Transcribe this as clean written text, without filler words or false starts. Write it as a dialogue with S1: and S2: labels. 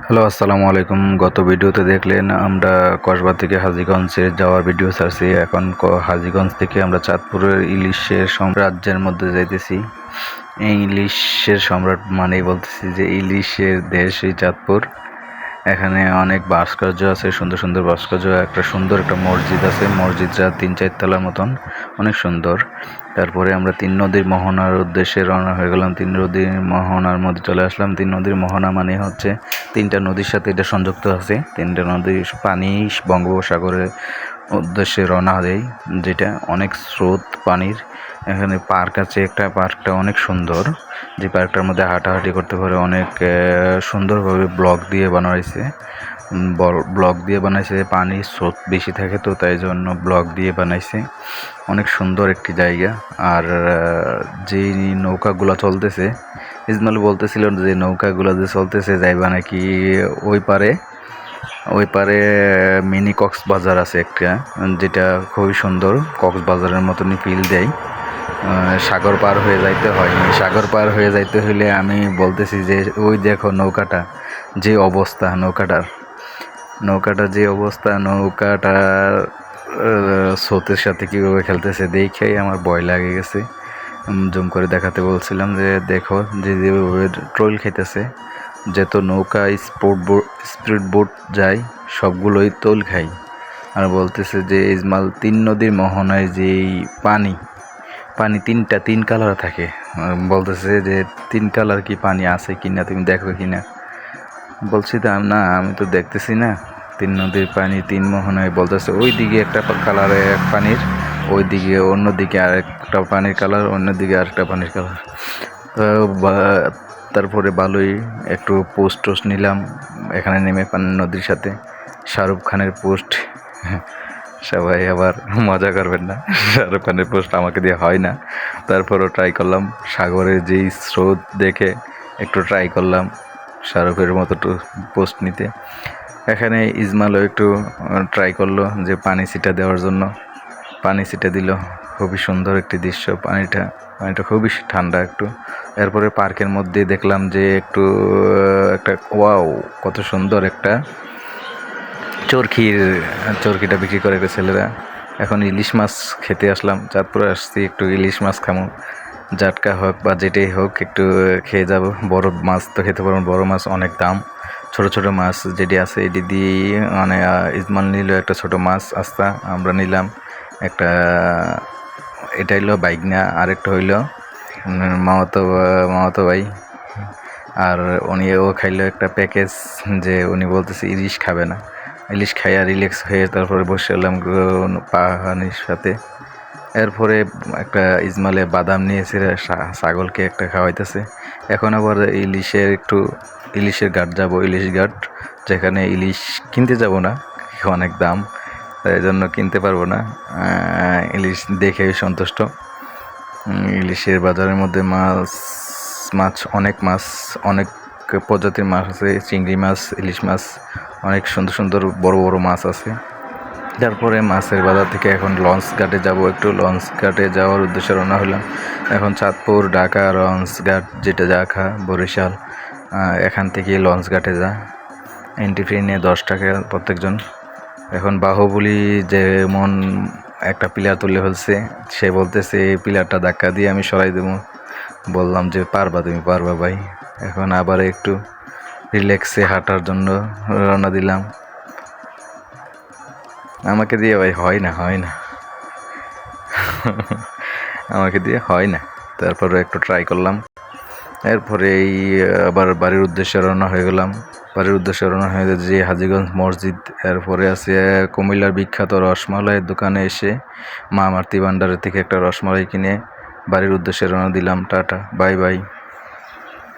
S1: Hello, আসসালামু আলাইকুম। গত ভিডিওতে দেখলেন আমরা কসবা থেকে হাজীগঞ্জে যাওয়ার ভিডিও ছাড়ছি। এখন হাজীগঞ্জ থেকে আমরা চাঁদপুরের ইলিশের সাম্রাজ্যের মধ্যে যাইতেছি। এই ইলিশের সম্রাট মানেই বলতেছি যে ইলিশের দেশ এই চাঁদপুর। এখানে অনেক ভাস্কর্য আছে, সুন্দর সুন্দর ভাস্কর্য। একটা সুন্দর একটা মসজিদ আছে, মসজিদটা ৩-৪ তলার মতন, অনেক সুন্দর। তারপরে আমরা তিন নদীর মোহনার উদ্দেশ্যে রওনা হয়ে গেলাম। তিন নদীর মোহনার মধ্যে চলে আসলাম। তিন নদীর মোহনা মানে হচ্ছে তিনটা নদীর সাথে এটা সংযুক্ত আছে। তিনটা নদীর পানি বঙ্গোপসাগরের উদ্দেশ্যে রওনা দেয়, যেটা অনেক স্রোত পানির। এখানে পার্ক আছে, একটা পার্কটা অনেক সুন্দর, যে পার্কটার মধ্যে হাঁটাহাঁটি করতে পারে। অনেক সুন্দরভাবে ব্লক দিয়ে বানাইছে, ব্লক দিয়ে বানাইছে। পানির স্রোত বেশি থাকে তো তাই জন্য ব্লক দিয়ে বানাইছে। অনেক সুন্দর একটি জায়গা। আর যেই নৌকাগুলো চলতেছে, ইসমাইল বলতেছিল যে নৌকাগুলো যে চলতেছে যাইবা নাকি ওই পারে মিনি কক্সবাজার আছে একটা, যেটা খুবই সুন্দর, কক্সবাজারের মতনই ফিল দেয়। সাগর পার হয়ে যাইতে হয়। সাগর পার হয়ে যাইতে হইলে আমি বলতেছি যে ওই দেখো নৌকাটা যে অবস্থা, নৌকাটার যে অবস্থা, নৌকাটার স্রোতের সাথে কীভাবে খেলতেছে দেখেই আমার ভয় লাগে গেছে। জুম করে দেখাতে বলছিলাম যে দেখো যে যেভাবে ট্রল খেতেছে। যত নৌকা স্পিড বোট যায় সবগুলোই তোল খায়। আর বলতেছে যে ইসমাইল তিন নদীর মোহনায় যেই পানি তিন কালার থাকে। বলতেছে যে তিন কালার কি পানি আছে কিনা, তুমি দেখো কিনা। বলছি তো না, আমি তো দেখতেছি না। তিন নদীর পানি তিন মোহনায়। বলতেছে ওই দিকে একটা কালারের এক পানির, ওই দিকে অন্যদিকে আরেকটা পানির কালার, অন্যদিকে আরেকটা পানির কালার। তারপরে ভালোই একটু পোস্ট নিলাম এখানে নেমে পানি নদীর সাথে। শাহরুখ খানের পোস্ট, সবাই আবার মজা করবেন না, শাহরুখ খানের পোস্ট আমাকে দিয়ে হয় না। তারপরও ট্রাই করলাম, সাগরের যেই স্রোত দেখে একটু ট্রাই করলাম শাহরুখের মতো পোস্ট নিতে। এখানে ইসমাইলও একটু ট্রাই করলো যে পানি ছিটা দেওয়ার জন্য, পানি ছিটা দিল। খুবই সুন্দর একটি দৃশ্য। পানিটা খুবই ঠান্ডা একটু। এরপরে পার্কের মধ্যে দেখলাম যে একটা ওয়াও, কত সুন্দর একটা চরকিটা বিক্রি করে ছেলেরা। এখন ইলিশ মাছ খেতে আসলাম, চাঁদপুরে আসছি, একটু ইলিশ মাছ খামো। জাটকা হোক বা যেটাই হোক একটু খেয়ে যাব। বড় মাছ তো খেতে পারবো, বড় মাছ অনেক দাম। ছোট ছোট মাছ যেটি আছে এটি দিয়ে মানে ইসমাইল নিল একটা ছোট মাছ আস্তা, আমরা নিলাম একটা। এটা হইলো বাইকনা, আরেকটা হইলো মামাতো ভাই। আর ও খাইলো একটা প্যাকেজ, যে উনি বলতেছে ইলিশ খাবে না। ইলিশ খাইয়া রিল্যাক্স হয়ে তারপরে বসে এলাম পাহানির সাথে। এরপরে একটা ইসমাইলে বাদাম নিয়েছে, ছাগলকে একটা খাওয়াইতেছে। এখন আবার ইলিশের ঘাট যাব, ইলিশ ঘাট, যেখানে ইলিশ কিনতে যাব না, অনেক দাম, তাই জন্য কিনতে পারবো না। ইলিশ দেখে সন্তুষ্ট। ইলিশের বাজারের মধ্যে অনেক প্রজাতির মাছ আছে, চিংড়ি মাছ, ইলিশ মাছ, অনেক সুন্দর সুন্দর বড় বড় মাছ আছে। তারপরে মাছের বাজার থেকে এখন লঞ্চ ঘাটে যাব, একটু লঞ্চ ঘাটে যাওয়ার উদ্দেশ্যে রওনা হলাম। এখন চাঁদপুর, ঢাকা লঞ্চ ঘাট, যেটা ঢাকা বরিশাল, এখান থেকে লঞ্চ ঘাটে এন্ট্রি ফি নিয়ে 10 টাকা প্রত্যেকজন। এখন বাহুবলী যেমন একটা পিলার তুলে ফেলছে, সে বলতেছে এই পিলারটা ধাক্কা দিয়ে আমি সরাই দেবো। বললাম যে তুমি পারবা ভাই। এখন আবার একটু রিল্যাক্সে হাঁটার জন্য রওনা দিলাম। আমাকে দিয়ে ভাই হয় না আমাকে দিয়ে হয় না। তারপরে একটু ট্রাই করলাম। এরপরে আবার বাড়ির উদ্দেশ্যে রওনা হয়ে গেলাম। যে হাজীগঞ্জ মসজিদ, এরপরে আছে কুমিল্লার বিখ্যাত রসমালাইয়ের দোকানে এসে মা মারতি ভান্ডারের থেকে একটা রসমালাই কিনে বাড়ির উদ্দেশ্যে রওনা দিলাম। Tata, bye bye.